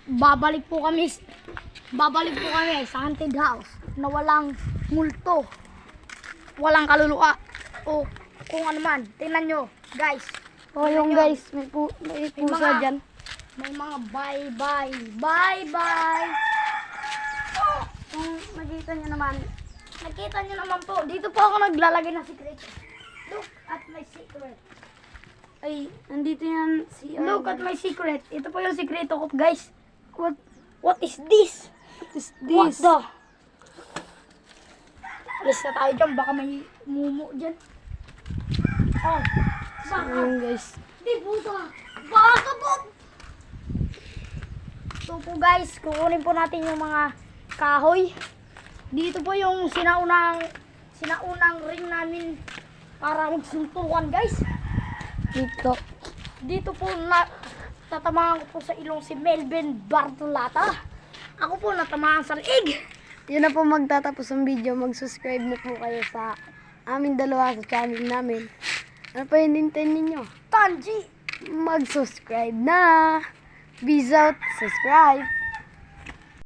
babalik po kami sa haunted house na walang multo, walang kaluluwa o kung ano man. Tingnan nyo guys. O yung guys, may pusa dyan. May mga bye-bye. Kung nakita nyo naman Po, dito po ako naglalagay ng secret. Look at my secret. ay, nandito yan si Look at my secret. Ito po yung sikreto ko, guys. What is this? What is What this? the? Alis na tayo dyan. Baka may mumu dyan. Oh. Baka. Ayun guys. Di puta. Baka po. So po guys, kukunin po natin yung mga kahoy. Dito po yung sinaunang ring namin para magsuntukan guys. Dito po tatamaan ko po sa ilong si Melvin Bartolata. Ako po natamaan sa liig. Yun na po magtatapos ang video. Mag-subscribe na po kayo sa amin dalawa sa channel namin. Ano pa hinintay ninyo? Tanji. Mag-subscribe na. Peace out. Subscribe.